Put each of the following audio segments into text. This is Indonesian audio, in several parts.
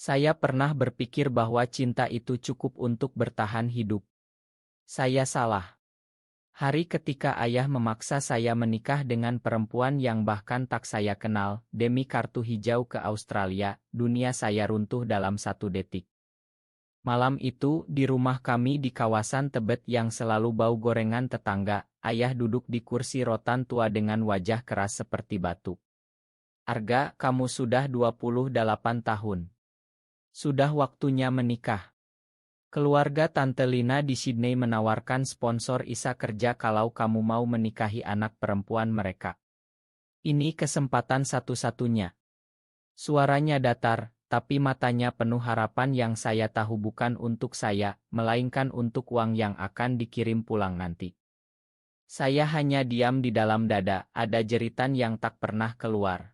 Saya pernah berpikir bahwa cinta itu cukup untuk bertahan hidup. Saya salah. Hari ketika ayah memaksa saya menikah dengan perempuan yang bahkan tak saya kenal, demi kartu hijau ke Australia, dunia saya runtuh dalam 1 detik. Malam itu, di rumah kami di kawasan Tebet yang selalu bau gorengan tetangga, ayah duduk di kursi rotan tua dengan wajah keras seperti batu. "Arga, kamu sudah 28 tahun. Sudah waktunya menikah." Keluarga Tante Lina di Sydney menawarkan sponsor isa kerja kalau kamu mau menikahi anak perempuan mereka. Ini kesempatan satu-satunya. Suaranya datar, tapi matanya penuh harapan yang saya tahu bukan untuk saya, melainkan untuk uang yang akan dikirim pulang nanti. Saya hanya diam di dalam dada, ada jeritan yang tak pernah keluar.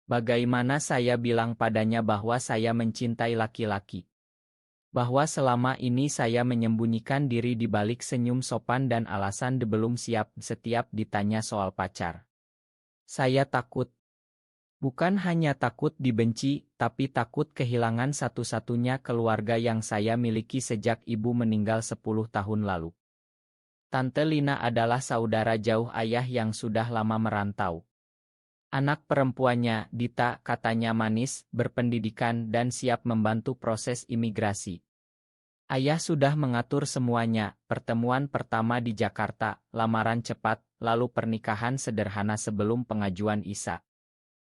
Bagaimana saya bilang padanya bahwa saya mencintai laki-laki? Bahwa selama ini saya menyembunyikan diri di balik senyum sopan dan alasan belum siap setiap ditanya soal pacar. Saya takut. Bukan hanya takut dibenci, tapi takut kehilangan satu-satunya keluarga yang saya miliki sejak ibu meninggal 10 tahun lalu. Tante Lina adalah saudara jauh ayah yang sudah lama merantau. Anak perempuannya, Dita, katanya manis, berpendidikan dan siap membantu proses imigrasi. Ayah sudah mengatur semuanya, pertemuan pertama di Jakarta, lamaran cepat, lalu pernikahan sederhana sebelum pengajuan ISA.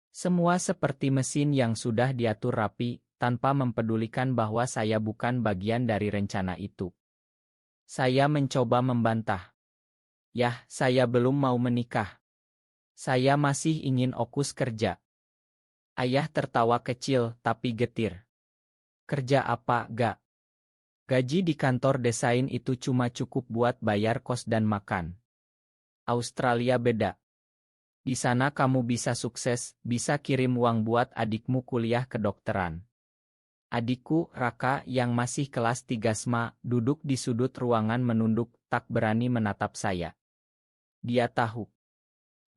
Semua seperti mesin yang sudah diatur rapi, tanpa mempedulikan bahwa saya bukan bagian dari rencana itu. Saya mencoba membantah. "Yah, saya belum mau menikah. Saya masih ingin fokus kerja." Ayah tertawa kecil tapi getir. "Kerja apa, Ga? Gaji di kantor desain itu cuma cukup buat bayar kos dan makan. Australia beda. Di sana kamu bisa sukses, bisa kirim uang buat adikmu kuliah kedokteran." Adikku, Raka, yang masih kelas 3 SMA, duduk di sudut ruangan menunduk, tak berani menatap saya. Dia tahu.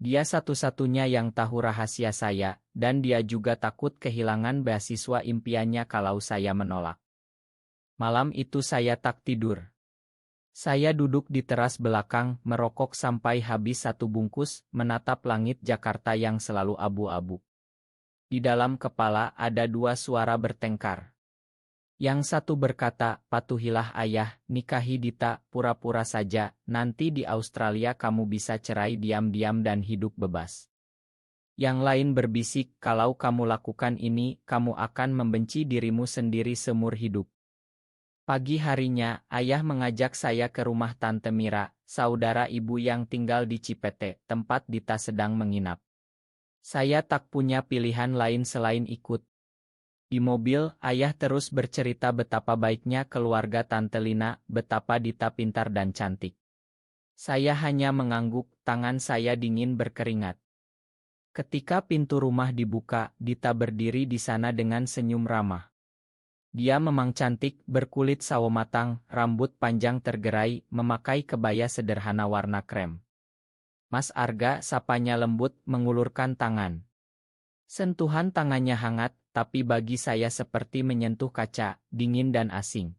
Dia satu-satunya yang tahu rahasia saya, dan dia juga takut kehilangan beasiswa impiannya kalau saya menolak. Malam itu saya tak tidur. Saya duduk di teras belakang, merokok sampai habis 1 bungkus, menatap langit Jakarta yang selalu abu-abu. Di dalam kepala ada 2 suara bertengkar. Yang satu berkata, "Patuhilah ayah, nikahi Dita, pura-pura saja, nanti di Australia kamu bisa cerai diam-diam dan hidup bebas." Yang lain berbisik, "Kalau kamu lakukan ini, kamu akan membenci dirimu sendiri seumur hidup." Pagi harinya, ayah mengajak saya ke rumah Tante Mira, saudara ibu yang tinggal di Cipete, tempat Dita sedang menginap. Saya tak punya pilihan lain selain ikut. Di mobil, ayah terus bercerita betapa baiknya keluarga Tante Lina, betapa Dita pintar dan cantik. Saya hanya mengangguk, tangan saya dingin berkeringat. Ketika pintu rumah dibuka, Dita berdiri di sana dengan senyum ramah. Dia memang cantik, berkulit sawo matang, rambut panjang tergerai, memakai kebaya sederhana warna krem. "Mas Arga," sapanya lembut, mengulurkan tangan. Sentuhan tangannya hangat, tapi bagi saya seperti menyentuh kaca, dingin dan asing.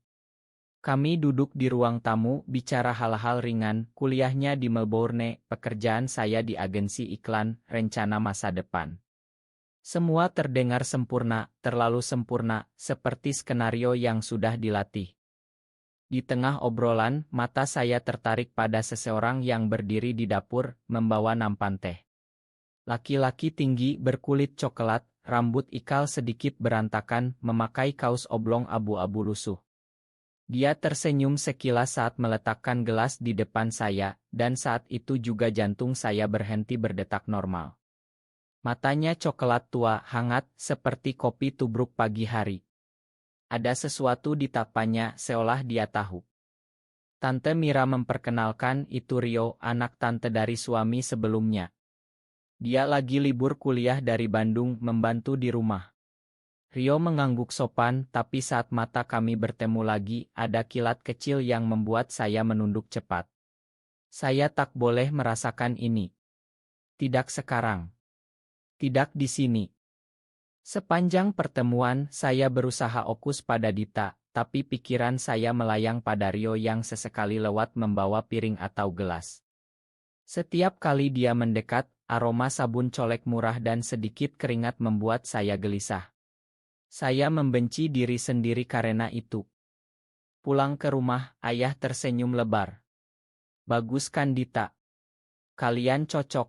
Kami duduk di ruang tamu, bicara hal-hal ringan, kuliahnya di Melbourne, pekerjaan saya di agensi iklan, rencana masa depan. Semua terdengar sempurna, terlalu sempurna, seperti skenario yang sudah dilatih. Di tengah obrolan, mata saya tertarik pada seseorang yang berdiri di dapur, membawa nampan teh. Laki-laki tinggi berkulit coklat, rambut ikal sedikit berantakan, memakai kaos oblong abu-abu lusuh. Dia tersenyum sekilas saat meletakkan gelas di depan saya, dan saat itu juga jantung saya berhenti berdetak normal. Matanya coklat tua, hangat, seperti kopi tubruk pagi hari. Ada sesuatu di tapanya, seolah dia tahu. Tante Mira memperkenalkan, "Itu Rio, anak tante dari suami sebelumnya. Dia lagi libur kuliah dari Bandung, membantu di rumah." Rio mengangguk sopan, tapi saat mata kami bertemu lagi, ada kilat kecil yang membuat saya menunduk cepat. Saya tak boleh merasakan ini. Tidak sekarang. Tidak di sini. Sepanjang pertemuan, saya berusaha fokus pada Dita, tapi pikiran saya melayang pada Rio yang sesekali lewat membawa piring atau gelas. Setiap kali dia mendekat, aroma sabun colek murah dan sedikit keringat membuat saya gelisah. Saya membenci diri sendiri karena itu. Pulang ke rumah, ayah tersenyum lebar. Bagus kan Dita? Kalian cocok.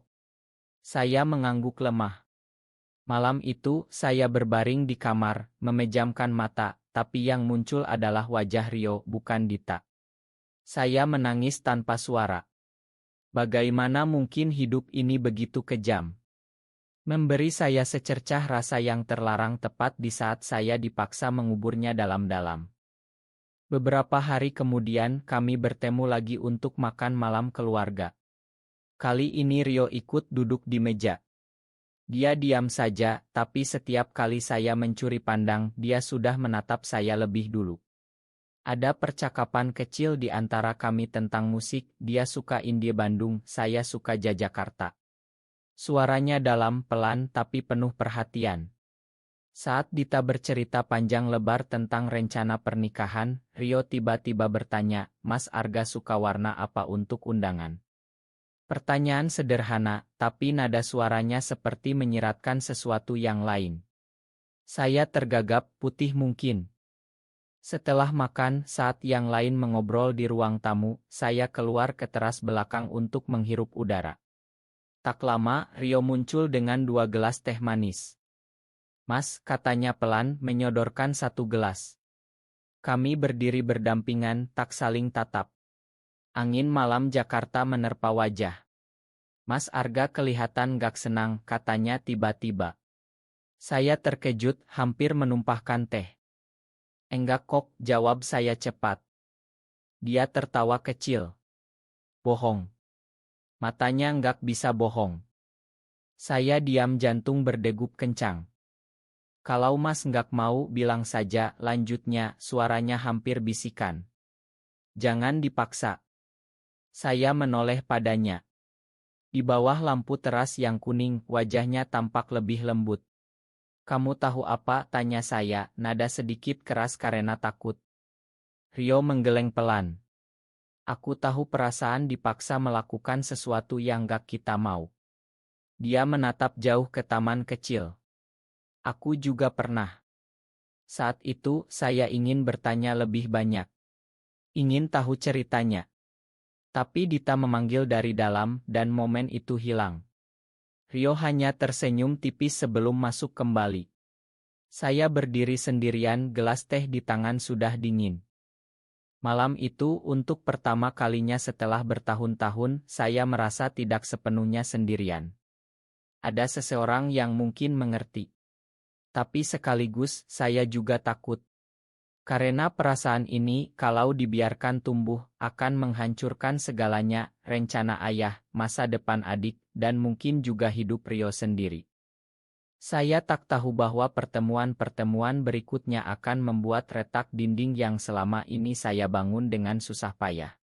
Saya mengangguk lemah. Malam itu, saya berbaring di kamar, memejamkan mata, tapi yang muncul adalah wajah Rio, bukan Dita. Saya menangis tanpa suara. Bagaimana mungkin hidup ini begitu kejam? Memberi saya secercah rasa yang terlarang tepat di saat saya dipaksa menguburnya dalam-dalam. Beberapa hari kemudian, kami bertemu lagi untuk makan malam keluarga. Kali ini Rio ikut duduk di meja. Dia diam saja, tapi setiap kali saya mencuri pandang, dia sudah menatap saya lebih dulu. Ada percakapan kecil di antara kami tentang musik, dia suka indie Bandung, saya suka Jakarta. Suaranya dalam, pelan, tapi penuh perhatian. Saat Dita bercerita panjang lebar tentang rencana pernikahan, Rio tiba-tiba bertanya, "Mas Arga suka warna apa untuk undangan?" Pertanyaan sederhana, tapi nada suaranya seperti menyiratkan sesuatu yang lain. Saya tergagap, putih mungkin. Setelah makan, saat yang lain mengobrol di ruang tamu, saya keluar ke teras belakang untuk menghirup udara. Tak lama, Rio muncul dengan 2 gelas teh manis. "Mas," katanya pelan, menyodorkan 1 gelas. Kami berdiri berdampingan, tak saling tatap. Angin malam Jakarta menerpa wajah. "Mas Arga kelihatan gak senang," katanya tiba-tiba. Saya terkejut, hampir menumpahkan teh. "Enggak kok," jawab saya cepat. Dia tertawa kecil. "Bohong. Matanya enggak bisa bohong." Saya diam, jantung berdegup kencang. "Kalau Mas enggak mau, bilang saja," lanjutnya, suaranya hampir bisikan. "Jangan dipaksa." Saya menoleh padanya. Di bawah lampu teras yang kuning, wajahnya tampak lebih lembut. "Kamu tahu apa?" tanya saya, nada sedikit keras karena takut. Rio menggeleng pelan. "Aku tahu perasaan dipaksa melakukan sesuatu yang gak kita mau." Dia menatap jauh ke taman kecil. "Aku juga pernah." Saat itu, saya ingin bertanya lebih banyak. Ingin tahu ceritanya. Tapi Dita memanggil dari dalam, dan momen itu hilang. Rio hanya tersenyum tipis sebelum masuk kembali. Saya berdiri sendirian, gelas teh di tangan sudah dingin. Malam itu, untuk pertama kalinya setelah bertahun-tahun, saya merasa tidak sepenuhnya sendirian. Ada seseorang yang mungkin mengerti. Tapi sekaligus, saya juga takut. Karena perasaan ini, kalau dibiarkan tumbuh, akan menghancurkan segalanya, rencana ayah, masa depan adik, dan mungkin juga hidup Rio sendiri. Saya tak tahu bahwa pertemuan-pertemuan berikutnya akan membuat retak dinding yang selama ini saya bangun dengan susah payah.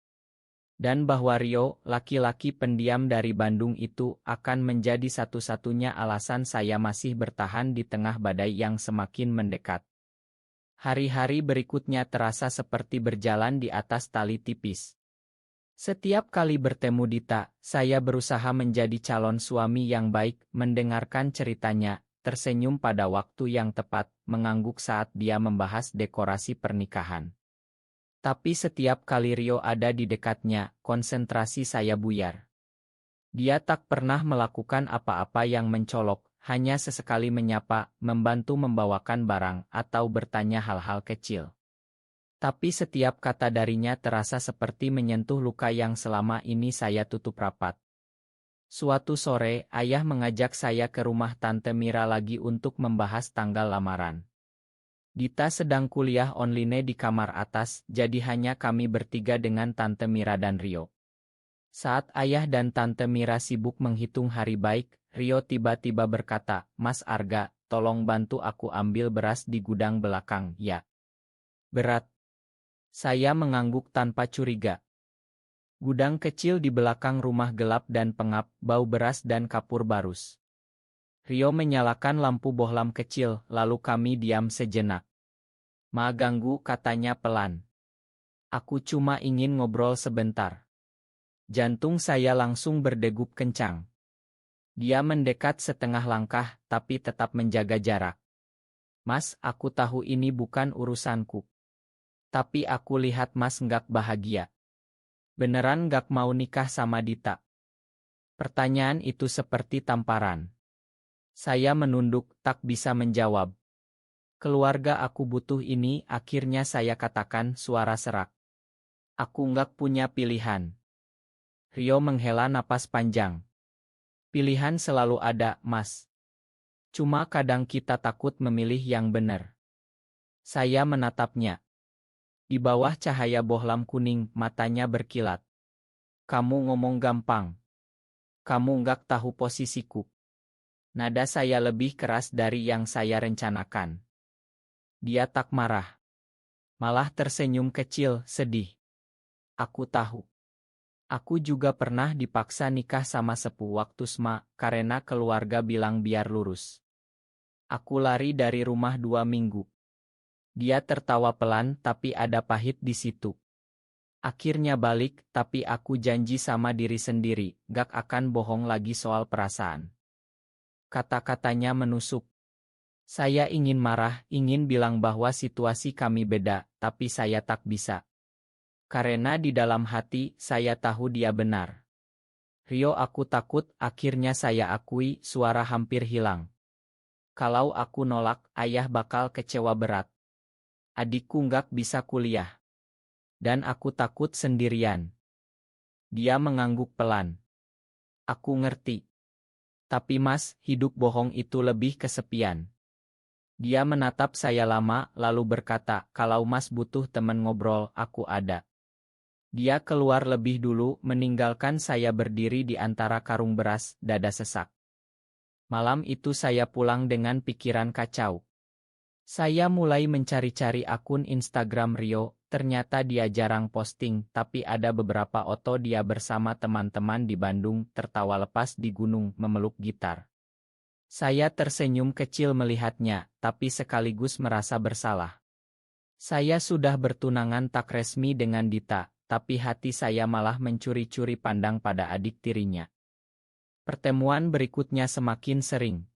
Dan bahwa Rio, laki-laki pendiam dari Bandung itu, akan menjadi satu-satunya alasan saya masih bertahan di tengah badai yang semakin mendekat. Hari-hari berikutnya terasa seperti berjalan di atas tali tipis. Setiap kali bertemu Dita, saya berusaha menjadi calon suami yang baik, mendengarkan ceritanya, tersenyum pada waktu yang tepat, mengangguk saat dia membahas dekorasi pernikahan. Tapi setiap kali Rio ada di dekatnya, konsentrasi saya buyar. Dia tak pernah melakukan apa-apa yang mencolok, hanya sesekali menyapa, membantu membawakan barang, atau bertanya hal-hal kecil. Tapi setiap kata darinya terasa seperti menyentuh luka yang selama ini saya tutup rapat. Suatu sore, ayah mengajak saya ke rumah Tante Mira lagi untuk membahas tanggal lamaran. Dita sedang kuliah online di kamar atas, jadi hanya kami bertiga dengan Tante Mira dan Rio. Saat ayah dan Tante Mira sibuk menghitung hari baik, Rio tiba-tiba berkata, "Mas Arga, tolong bantu aku ambil beras di gudang belakang, ya." "Berat?" Saya mengangguk tanpa curiga. Gudang kecil di belakang rumah gelap dan pengap, bau beras dan kapur barus. Rio menyalakan lampu bohlam kecil, lalu kami diam sejenak. "Ma ganggu," katanya pelan. "Aku cuma ingin ngobrol sebentar." Jantung saya langsung berdegup kencang. Dia mendekat setengah langkah, tapi tetap menjaga jarak. "Mas, aku tahu ini bukan urusanku. Tapi aku lihat Mas nggak bahagia. Beneran nggak mau nikah sama Dita?" Pertanyaan itu seperti tamparan. Saya menunduk, tak bisa menjawab. "Keluarga aku butuh ini," akhirnya saya katakan suara serak. "Aku nggak punya pilihan." Rio menghela napas panjang. "Pilihan selalu ada, Mas. Cuma kadang kita takut memilih yang benar." Saya menatapnya. Di bawah cahaya bohlam kuning, matanya berkilat. "Kamu ngomong gampang. Kamu nggak tahu posisiku." Nada saya lebih keras dari yang saya rencanakan. Dia tak marah. Malah tersenyum kecil, sedih. "Aku tahu. Aku juga pernah dipaksa nikah sama sepuh waktu SMA, karena keluarga bilang biar lurus. Aku lari dari rumah 2 minggu." Dia tertawa pelan, tapi ada pahit di situ. "Akhirnya balik, tapi aku janji sama diri sendiri, gak akan bohong lagi soal perasaan." Kata-katanya menusuk. Saya ingin marah, ingin bilang bahwa situasi kami beda, tapi saya tak bisa. Karena di dalam hati, saya tahu dia benar. "Rio, aku takut," akhirnya saya akui, suara hampir hilang. "Kalau aku nolak, ayah bakal kecewa berat. Adikku nggak bisa kuliah. Dan aku takut sendirian." Dia mengangguk pelan. "Aku ngerti. Tapi Mas, hidup bohong itu lebih kesepian." Dia menatap saya lama, lalu berkata, "Kalau Mas butuh teman ngobrol, aku ada." Dia keluar lebih dulu, meninggalkan saya berdiri di antara karung beras, dada sesak. Malam itu saya pulang dengan pikiran kacau. Saya mulai mencari-cari akun Instagram Rio, ternyata dia jarang posting, tapi ada beberapa foto dia bersama teman-teman di Bandung, tertawa lepas di gunung, memeluk gitar. Saya tersenyum kecil melihatnya, tapi sekaligus merasa bersalah. Saya sudah bertunangan tak resmi dengan Dita, tapi hati saya malah mencuri-curi pandang pada adik tirinya. Pertemuan berikutnya semakin sering.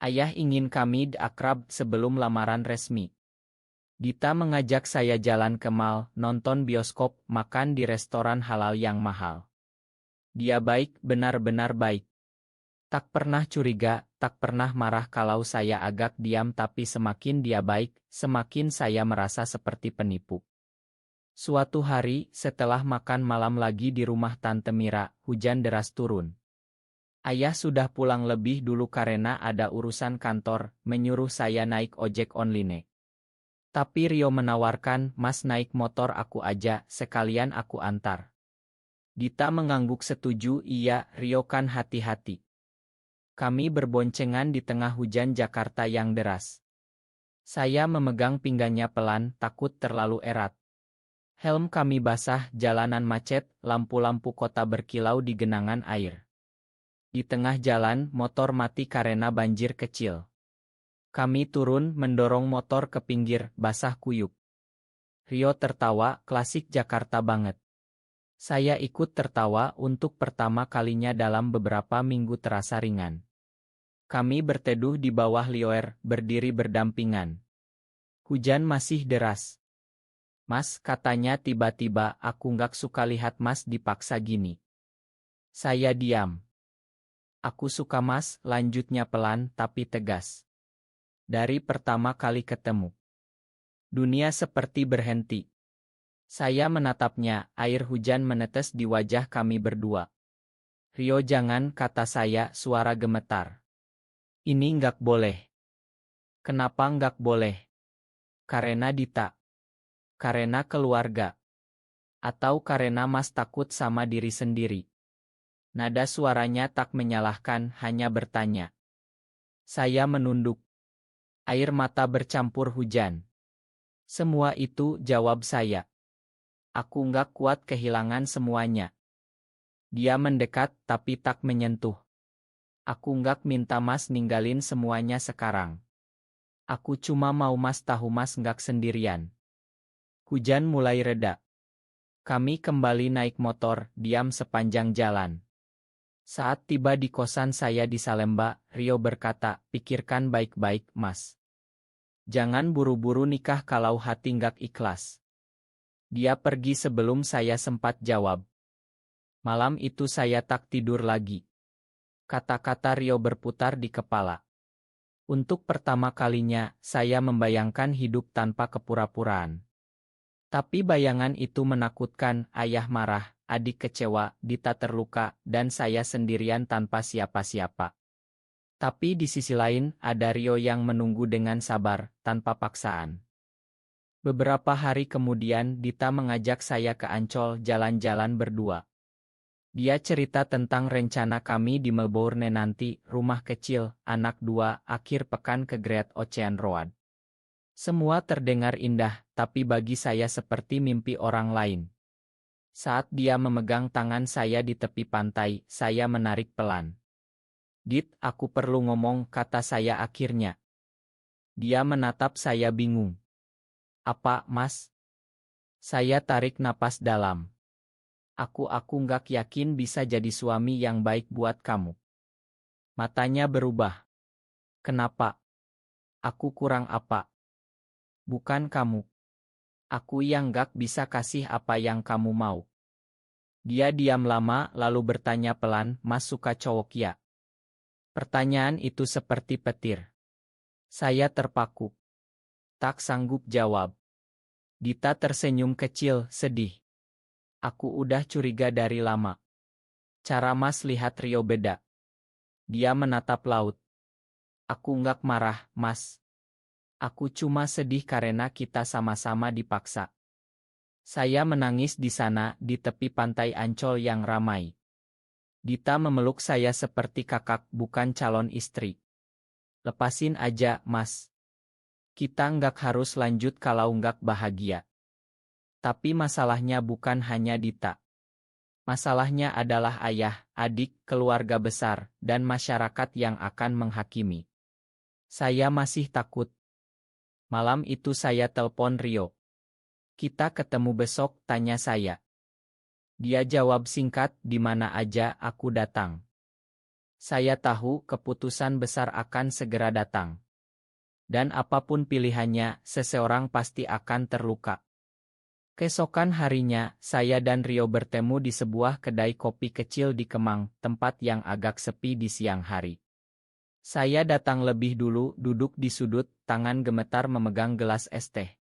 Ayah ingin kami akrab sebelum lamaran resmi. Dita mengajak saya jalan ke mall, nonton bioskop, makan di restoran halal yang mahal. Dia baik, benar-benar baik. Tak pernah curiga, tak pernah marah kalau saya agak diam, tapi semakin dia baik, semakin saya merasa seperti penipu. Suatu hari, setelah makan malam lagi di rumah Tante Mira, hujan deras turun. Ayah sudah pulang lebih dulu karena ada urusan kantor, menyuruh saya naik ojek online. Tapi Rio menawarkan, "Mas naik motor aku aja, sekalian aku antar." Dita mengangguk setuju, "Iya, Rio kan hati-hati." Kami berboncengan di tengah hujan Jakarta yang deras. Saya memegang pinggangnya pelan, takut terlalu erat. Helm kami basah, jalanan macet, lampu-lampu kota berkilau di genangan air. Di tengah jalan, motor mati karena banjir kecil. Kami turun, mendorong motor ke pinggir, basah kuyup. Rio tertawa, klasik Jakarta banget. Saya ikut tertawa, untuk pertama kalinya dalam beberapa minggu terasa ringan. Kami berteduh di bawah lioer, berdiri berdampingan. Hujan masih deras. "Mas," katanya tiba-tiba, "aku nggak suka lihat Mas dipaksa gini." Saya diam. "Aku suka Mas," lanjutnya pelan tapi tegas. "Dari pertama kali ketemu, dunia seperti berhenti." Saya menatapnya, air hujan menetes di wajah kami berdua. "Rio, jangan," kata saya, suara gemetar. "Ini nggak boleh." "Kenapa nggak boleh?" "Karena Dita. Karena keluarga. Atau karena Mas takut sama diri sendiri?" Nada suaranya tak menyalahkan, hanya bertanya. Saya menunduk. Air mata bercampur hujan. "Semua itu," jawab saya. "Aku nggak kuat kehilangan semuanya." Dia mendekat, tapi tak menyentuh. Aku nggak minta Mas ninggalin semuanya sekarang. Aku cuma mau Mas tahu Mas nggak sendirian. Hujan mulai reda. Kami kembali naik motor, diam sepanjang jalan. Saat tiba di kosan saya di Salemba, Rio berkata, pikirkan baik-baik, Mas. Jangan buru-buru nikah kalau hati nggak ikhlas. Dia pergi sebelum saya sempat jawab. Malam itu saya tak tidur lagi. Kata-kata Rio berputar di kepala. Untuk pertama kalinya, saya membayangkan hidup tanpa kepura-puraan. Tapi bayangan itu menakutkan, ayah marah, adik kecewa, Dita terluka, dan saya sendirian tanpa siapa-siapa. Tapi di sisi lain, ada Rio yang menunggu dengan sabar, tanpa paksaan. Beberapa hari kemudian, Dita mengajak saya ke Ancol jalan-jalan berdua. Dia cerita tentang rencana kami di Melbourne nanti, rumah kecil, anak 2, akhir pekan ke Great Ocean Road. Semua terdengar indah, tapi bagi saya seperti mimpi orang lain. Saat dia memegang tangan saya di tepi pantai, saya menarik pelan. Dit, aku perlu ngomong, kata saya akhirnya. Dia menatap saya bingung. Apa, Mas? Saya tarik napas dalam. Aku nggak yakin bisa jadi suami yang baik buat kamu. Matanya berubah. Kenapa? Aku kurang apa? Bukan kamu. Aku yang nggak bisa kasih apa yang kamu mau. Dia diam lama lalu bertanya pelan, Mas suka cowok ya? Pertanyaan itu seperti petir. Saya terpaku. Tak sanggup jawab. Dita tersenyum kecil, sedih. Aku udah curiga dari lama. Cara Mas lihat Rio beda. Dia menatap laut. Aku nggak marah, Mas. Aku cuma sedih karena kita sama-sama dipaksa. Saya menangis di sana, di tepi pantai Ancol yang ramai. Dita memeluk saya seperti kakak, bukan calon istri. Lepasin aja, Mas. Kita nggak harus lanjut kalau nggak bahagia. Tapi masalahnya bukan hanya Dita. Masalahnya adalah ayah, adik, keluarga besar, dan masyarakat yang akan menghakimi. Saya masih takut. Malam itu saya telepon Rio. Kita ketemu besok, tanya saya. Dia jawab singkat, di mana aja aku datang. Saya tahu keputusan besar akan segera datang. Dan apapun pilihannya, seseorang pasti akan terluka. Keesokan harinya, saya dan Rio bertemu di sebuah kedai kopi kecil di Kemang, tempat yang agak sepi di siang hari. Saya datang lebih dulu, duduk di sudut, tangan gemetar memegang gelas es teh.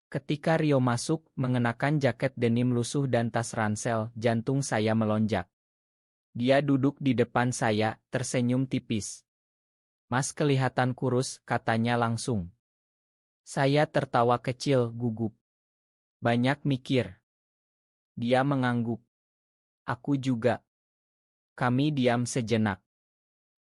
Ketika Rio masuk, mengenakan jaket denim lusuh dan tas ransel, jantung saya melonjak. Dia duduk di depan saya, tersenyum tipis. Mas kelihatan kurus, katanya langsung. Saya tertawa kecil, gugup. Banyak mikir. Dia mengangguk. Aku juga. Kami diam sejenak.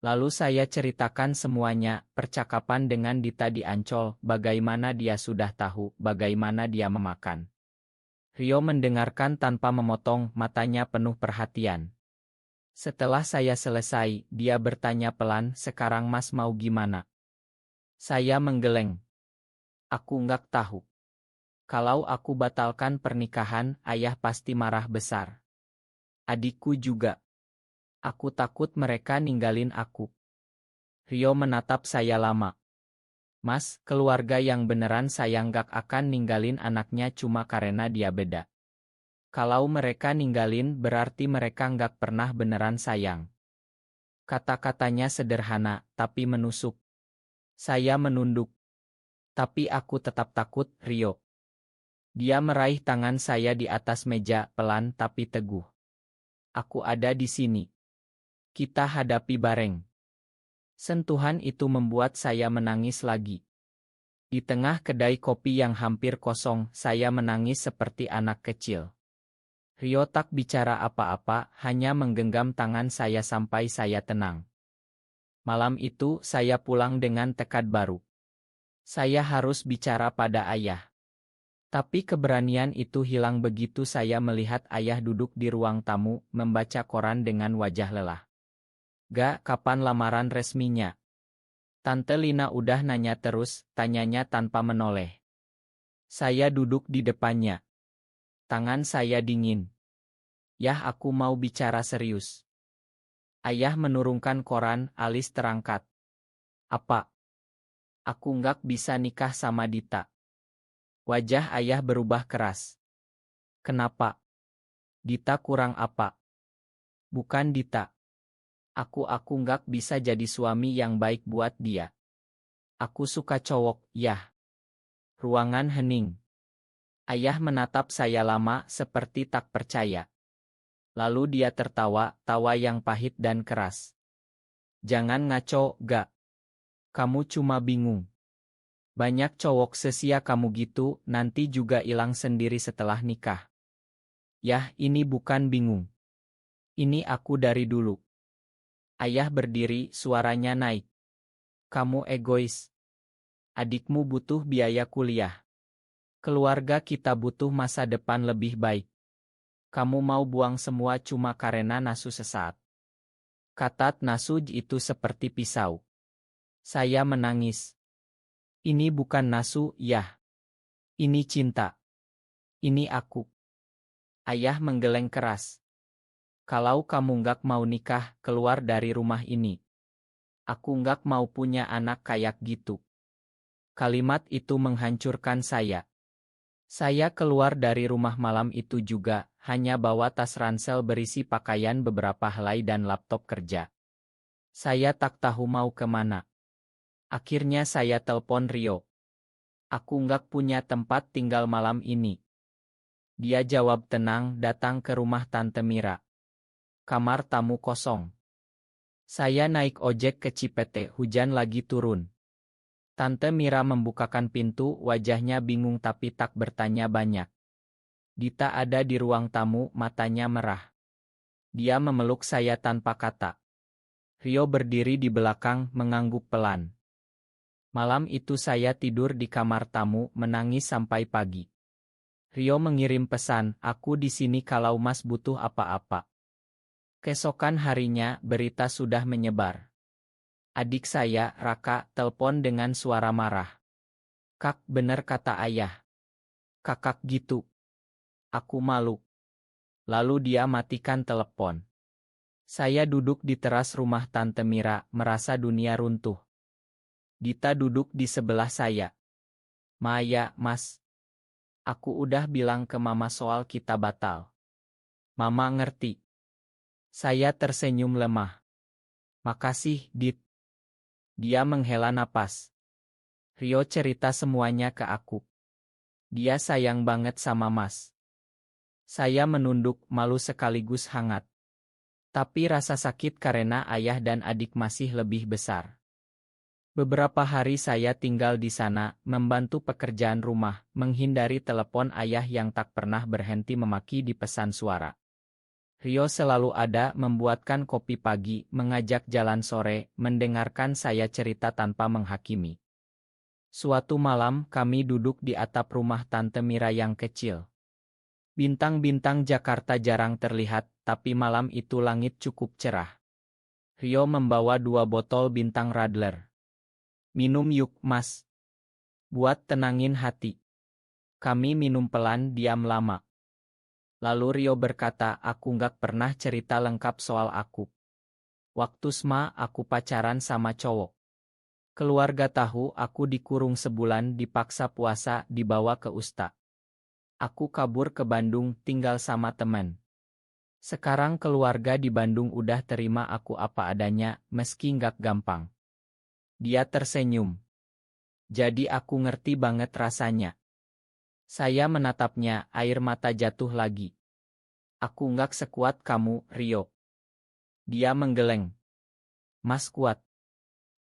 Lalu saya ceritakan semuanya, percakapan dengan Dita di Ancol, bagaimana dia sudah tahu, bagaimana dia memakan. Rio mendengarkan tanpa memotong, matanya penuh perhatian. Setelah saya selesai, dia bertanya pelan, sekarang Mas mau gimana? Saya menggeleng. Aku nggak tahu. Kalau aku batalkan pernikahan, ayah pasti marah besar. Adikku juga. Aku takut mereka ninggalin aku. Rio menatap saya lama. Mas, keluarga yang beneran sayang gak akan ninggalin anaknya cuma karena dia beda. Kalau mereka ninggalin berarti mereka nggak pernah beneran sayang. Kata-katanya sederhana, tapi menusuk. Saya menunduk. Tapi aku tetap takut, Rio. Dia meraih tangan saya di atas meja, pelan tapi teguh. Aku ada di sini. Kita hadapi bareng. Sentuhan itu membuat saya menangis lagi. Di tengah kedai kopi yang hampir kosong, saya menangis seperti anak kecil. Rio tak bicara apa-apa, hanya menggenggam tangan saya sampai saya tenang. Malam itu, saya pulang dengan tekad baru. Saya harus bicara pada ayah. Tapi keberanian itu hilang begitu saya melihat ayah duduk di ruang tamu, membaca koran dengan wajah lelah. Gak, kapan lamaran resminya? Tante Lina udah nanya terus, tanyanya tanpa menoleh. Saya duduk di depannya. Tangan saya dingin. Yah, aku mau bicara serius. Ayah menurunkan koran, alis terangkat. Apa? Aku nggak bisa nikah sama Dita. Wajah ayah berubah keras. Kenapa? Dita kurang apa? Bukan Dita. Aku nggak bisa jadi suami yang baik buat dia. Aku suka cowok, yah. Ruangan hening. Ayah menatap saya lama seperti tak percaya. Lalu dia tertawa, tawa yang pahit dan keras. Jangan ngaco, gak. Kamu cuma bingung. Banyak cowok sesia kamu gitu, nanti juga hilang sendiri setelah nikah. Yah, ini bukan bingung. Ini aku dari dulu. Ayah berdiri, suaranya naik. Kamu egois. Adikmu butuh biaya kuliah. Keluarga kita butuh masa depan lebih baik. Kamu mau buang semua cuma karena nafsu sesaat. Kata nafsu itu seperti pisau. Saya menangis. Ini bukan nafsu, yah. Ini cinta. Ini aku. Ayah menggeleng keras. Kalau kamu nggak mau nikah, keluar dari rumah ini. Aku nggak mau punya anak kayak gitu. Kalimat itu menghancurkan saya. Saya keluar dari rumah malam itu juga, hanya bawa tas ransel berisi pakaian beberapa helai dan laptop kerja. Saya tak tahu mau kemana. Akhirnya saya telepon Rio. Aku nggak punya tempat tinggal malam ini. Dia jawab tenang, datang ke rumah Tante Mira. Kamar tamu kosong. Saya naik ojek ke Cipete, hujan lagi turun. Tante Mira membukakan pintu, wajahnya bingung tapi tak bertanya banyak. Dita ada di ruang tamu, matanya merah. Dia memeluk saya tanpa kata. Rio berdiri di belakang, mengangguk pelan. Malam itu saya tidur di kamar tamu, menangis sampai pagi. Rio mengirim pesan, aku di sini kalau Mas butuh apa-apa. Keesokan harinya, berita sudah menyebar. Adik saya, Raka, telepon dengan suara marah. Kak, bener kata ayah. Kakak gitu. Aku malu. Lalu dia matikan telepon. Saya duduk di teras rumah Tante Mira, merasa dunia runtuh. Dita duduk di sebelah saya. Maya, Mas. Aku udah bilang ke Mama soal kita batal. Mama ngerti. Saya tersenyum lemah. Makasih, Dit. Dia menghela napas. Rio cerita semuanya ke aku. Dia sayang banget sama Mas. Saya menunduk, malu sekaligus hangat. Tapi rasa sakit karena ayah dan adik masih lebih besar. Beberapa hari saya tinggal di sana, membantu pekerjaan rumah, menghindari telepon ayah yang tak pernah berhenti memaki di pesan suara. Rio selalu ada, membuatkan kopi pagi, mengajak jalan sore, mendengarkan saya cerita tanpa menghakimi. Suatu malam, kami duduk di atap rumah Tante Mira yang kecil. Bintang-bintang Jakarta jarang terlihat, tapi malam itu langit cukup cerah. Rio membawa 2 botol bintang Radler. Minum yuk, Mas. Buat tenangin hati. Kami minum pelan, diam lama. Lalu Rio berkata, aku nggak pernah cerita lengkap soal aku. Waktu SMA, aku pacaran sama cowok. Keluarga tahu aku dikurung sebulan, dipaksa puasa, dibawa ke Usta. Aku kabur ke Bandung, tinggal sama teman. Sekarang keluarga di Bandung udah terima aku apa adanya, meski nggak gampang. Dia tersenyum. Jadi aku ngerti banget rasanya. Saya menatapnya, air mata jatuh lagi. Aku nggak sekuat kamu, Rio. Dia menggeleng. Mas kuat.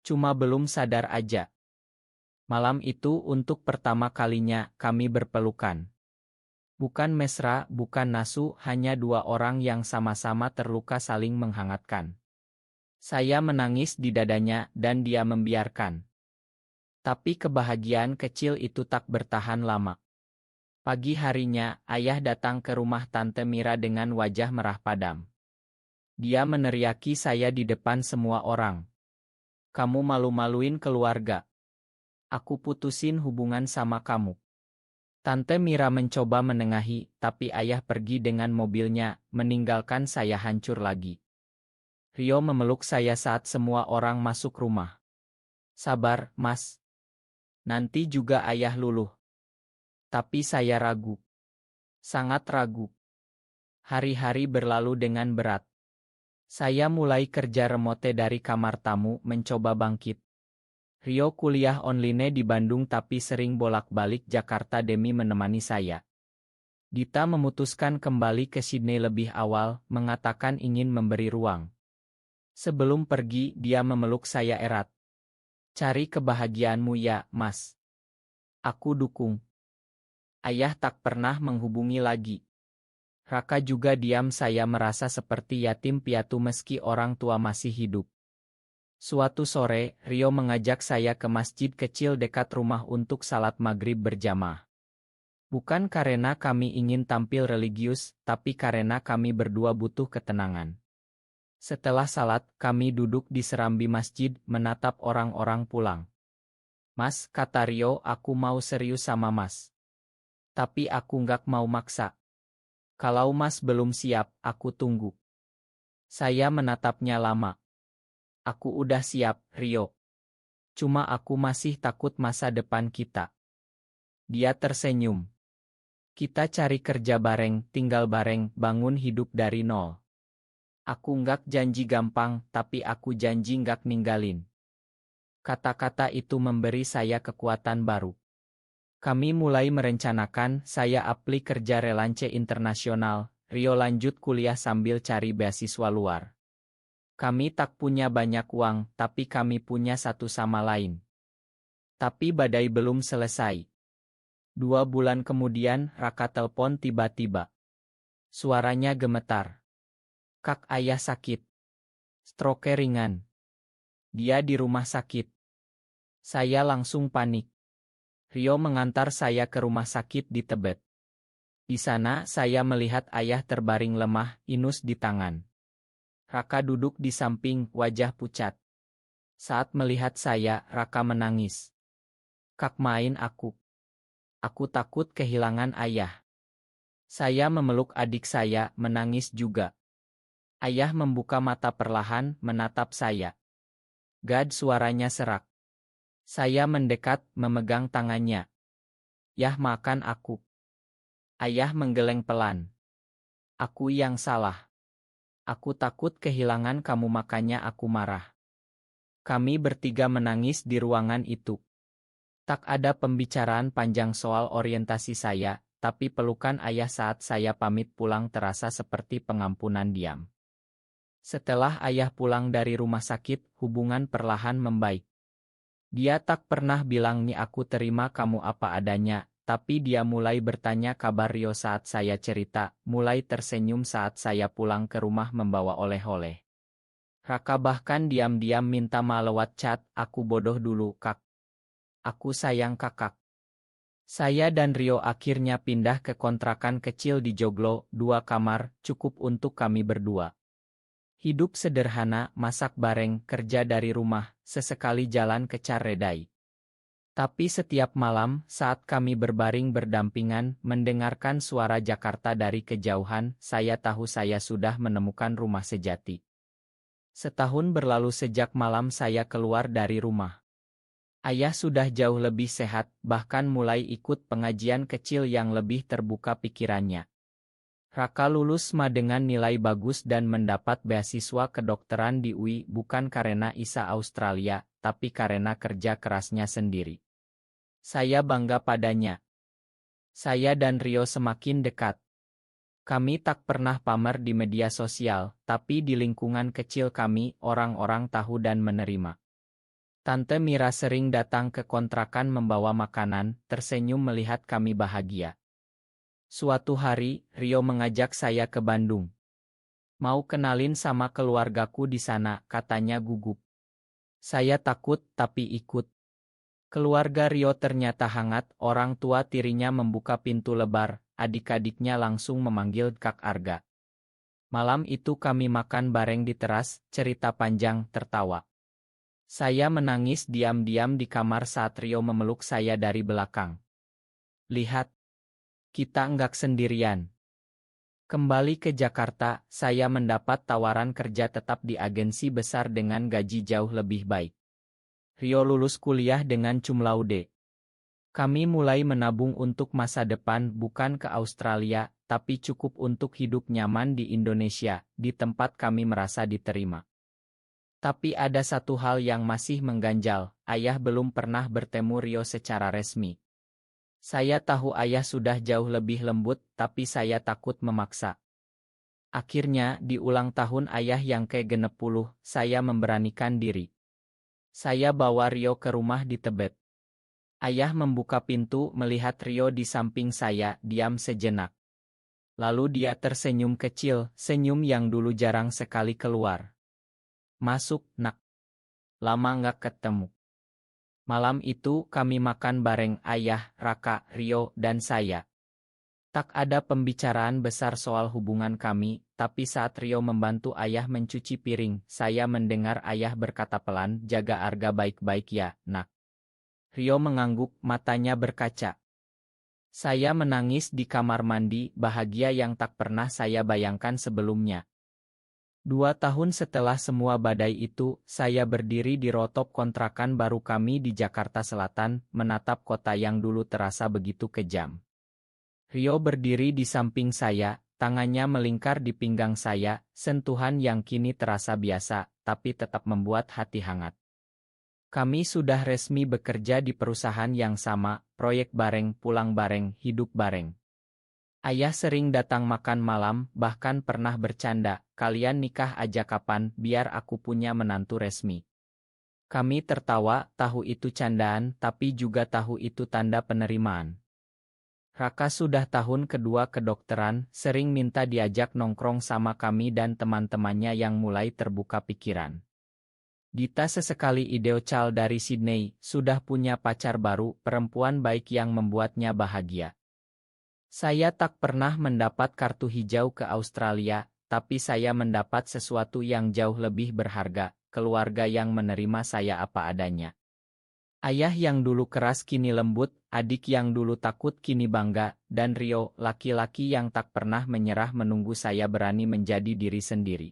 Cuma belum sadar aja. Malam itu untuk pertama kalinya kami berpelukan. Bukan mesra, bukan nasu, hanya 2 orang yang sama-sama terluka saling menghangatkan. Saya menangis di dadanya dan dia membiarkan. Tapi kebahagiaan kecil itu tak bertahan lama. Pagi harinya, ayah datang ke rumah Tante Mira dengan wajah merah padam. Dia meneriaki saya di depan semua orang. Kamu malu-maluin keluarga. Aku putusin hubungan sama kamu. Tante Mira mencoba menengahi, tapi ayah pergi dengan mobilnya, meninggalkan saya hancur lagi. Rio memeluk saya saat semua orang masuk rumah. Sabar, Mas. Nanti juga ayah luluh. Tapi saya ragu. Sangat ragu. Hari-hari berlalu dengan berat. Saya mulai kerja remote dari kamar tamu mencoba bangkit. Rio kuliah online di Bandung tapi sering bolak-balik Jakarta demi menemani saya. Dita memutuskan kembali ke Sydney lebih awal, mengatakan ingin memberi ruang. Sebelum pergi, dia memeluk saya erat. Cari kebahagiaanmu ya, Mas. Aku dukung. Ayah tak pernah menghubungi lagi. Raka juga diam, saya merasa seperti yatim piatu meski orang tua masih hidup. Suatu sore, Rio mengajak saya ke masjid kecil dekat rumah untuk salat maghrib berjamaah. Bukan karena kami ingin tampil religius, tapi karena kami berdua butuh ketenangan. Setelah salat, kami duduk di serambi masjid, menatap orang-orang pulang. Mas, kata Rio, aku mau serius sama Mas. Tapi aku nggak mau maksa. Kalau Mas belum siap, aku tunggu. Saya menatapnya lama. Aku udah siap, Rio. Cuma aku masih takut masa depan kita. Dia tersenyum. Kita cari kerja bareng, tinggal bareng, bangun hidup dari nol. Aku nggak janji gampang, tapi aku janji nggak ninggalin. Kata-kata itu memberi saya kekuatan baru. Kami mulai merencanakan, saya apli kerja relance internasional, Rio lanjut kuliah sambil cari beasiswa luar. Kami tak punya banyak uang, tapi kami punya satu sama lain. Tapi badai belum selesai. 2 bulan kemudian, Raka telepon tiba-tiba. Suaranya gemetar. Kak, ayah sakit. Stroke ringan. Dia di rumah sakit. Saya langsung panik. Rio mengantar saya ke rumah sakit di Tebet. Di sana saya melihat ayah terbaring lemah, inus di tangan. Raka duduk di samping, wajah pucat. Saat melihat saya, Raka menangis. Kak, main aku. Aku takut kehilangan ayah. Saya memeluk adik saya, menangis juga. Ayah membuka mata perlahan, menatap saya. Gad, suaranya serak. Saya mendekat, memegang tangannya. Yah, makan aku. Ayah menggeleng pelan. Aku yang salah. Aku takut kehilangan kamu, makanya aku marah. Kami bertiga menangis di ruangan itu. Tak ada pembicaraan panjang soal orientasi saya, tapi pelukan ayah saat saya pamit pulang terasa seperti pengampunan diam. Setelah ayah pulang dari rumah sakit, hubungan perlahan membaik. Dia tak pernah bilang nih aku terima kamu apa adanya, tapi dia mulai bertanya kabar Rio saat saya cerita, mulai tersenyum saat saya pulang ke rumah membawa oleh-oleh. Raka bahkan diam-diam minta maaf lewat chat, aku bodoh dulu kak. Aku sayang kakak. Saya dan Rio akhirnya pindah ke kontrakan kecil di Joglo, 2 kamar, cukup untuk kami berdua. Hidup sederhana, masak bareng, kerja dari rumah, sesekali jalan ke Caredai. Tapi setiap malam, saat kami berbaring berdampingan, mendengarkan suara Jakarta dari kejauhan, saya tahu saya sudah menemukan rumah sejati. Setahun berlalu sejak malam saya keluar dari rumah. Ayah sudah jauh lebih sehat, bahkan mulai ikut pengajian kecil yang lebih terbuka pikirannya. Raka lulus Ma dengan nilai bagus dan mendapat beasiswa kedokteran di UI bukan karena Isa Australia, tapi karena kerja kerasnya sendiri. Saya bangga padanya. Saya dan Rio semakin dekat. Kami tak pernah pamer di media sosial, tapi di lingkungan kecil kami, orang-orang tahu dan menerima. Tante Mira sering datang ke kontrakan membawa makanan, tersenyum melihat kami bahagia. Suatu hari, Rio mengajak saya ke Bandung. Mau kenalin sama keluargaku di sana, katanya gugup. Saya takut, tapi ikut. Keluarga Rio ternyata hangat, orang tua tirinya membuka pintu lebar, adik-adiknya langsung memanggil Kak Arga. Malam itu kami makan bareng di teras, cerita panjang, tertawa. Saya menangis diam-diam di kamar saat Rio memeluk saya dari belakang. Lihat, kita enggak sendirian. Kembali ke Jakarta, saya mendapat tawaran kerja tetap di agensi besar dengan gaji jauh lebih baik. Rio lulus kuliah dengan cum laude. Kami mulai menabung untuk masa depan, bukan ke Australia, tapi cukup untuk hidup nyaman di Indonesia, di tempat kami merasa diterima. Tapi ada satu hal yang masih mengganjal, ayah belum pernah bertemu Rio secara resmi. Saya tahu ayah sudah jauh lebih lembut, tapi saya takut memaksa. Akhirnya, di ulang tahun ayah yang ke-60, saya memberanikan diri. Saya bawa Rio ke rumah di Tebet. Ayah membuka pintu melihat Rio di samping saya, diam sejenak. Lalu dia tersenyum kecil, senyum yang dulu jarang sekali keluar. Masuk, nak. Lama nggak ketemu. Malam itu kami makan bareng ayah, Raka, Rio, dan saya. Tak ada pembicaraan besar soal hubungan kami, tapi saat Rio membantu ayah mencuci piring, saya mendengar ayah berkata pelan, jaga harga baik-baik ya, nak. Rio mengangguk, matanya berkaca. Saya menangis di kamar mandi, bahagia yang tak pernah saya bayangkan sebelumnya. 2 tahun setelah semua badai itu, saya berdiri di rooftop kontrakan baru kami di Jakarta Selatan, menatap kota yang dulu terasa begitu kejam. Rio berdiri di samping saya, tangannya melingkar di pinggang saya, sentuhan yang kini terasa biasa, tapi tetap membuat hati hangat. Kami sudah resmi bekerja di perusahaan yang sama, proyek bareng, pulang bareng, hidup bareng. Ayah sering datang makan malam, bahkan pernah bercanda, kalian nikah aja kapan, biar aku punya menantu resmi. Kami tertawa, tahu itu candaan, tapi juga tahu itu tanda penerimaan. Raka sudah tahun kedua kedokteran, sering minta diajak nongkrong sama kami dan teman-temannya yang mulai terbuka pikiran. Dita sesekali ideocal dari Sydney, sudah punya pacar baru, perempuan baik yang membuatnya bahagia. Saya tak pernah mendapat kartu hijau ke Australia, tapi saya mendapat sesuatu yang jauh lebih berharga, keluarga yang menerima saya apa adanya. Ayah yang dulu keras kini lembut, adik yang dulu takut kini bangga, dan Rio, laki-laki yang tak pernah menyerah menunggu saya berani menjadi diri sendiri.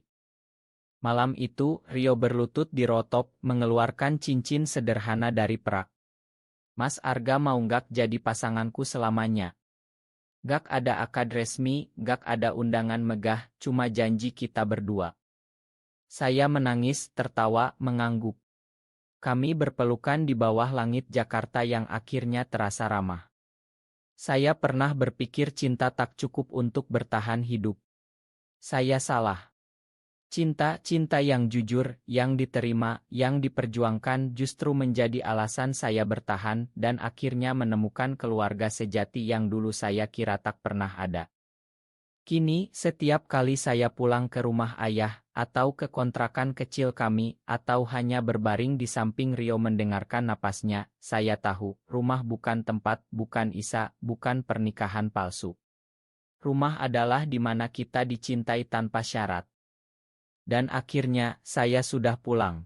Malam itu, Rio berlutut di rooftop, mengeluarkan cincin sederhana dari perak. Mas Arga mau gak jadi pasanganku selamanya? Gak ada akad resmi, gak ada undangan megah, cuma janji kita berdua. Saya menangis, tertawa, mengangguk. Kami berpelukan di bawah langit Jakarta yang akhirnya terasa ramah. Saya pernah berpikir cinta tak cukup untuk bertahan hidup. Saya salah. Cinta yang jujur, yang diterima, yang diperjuangkan justru menjadi alasan saya bertahan dan akhirnya menemukan keluarga sejati yang dulu saya kira tak pernah ada. Kini, setiap kali saya pulang ke rumah ayah, atau ke kontrakan kecil kami, atau hanya berbaring di samping Rio mendengarkan napasnya, saya tahu, rumah bukan tempat, bukan isa, bukan pernikahan palsu. Rumah adalah di mana kita dicintai tanpa syarat. Dan akhirnya, saya sudah pulang.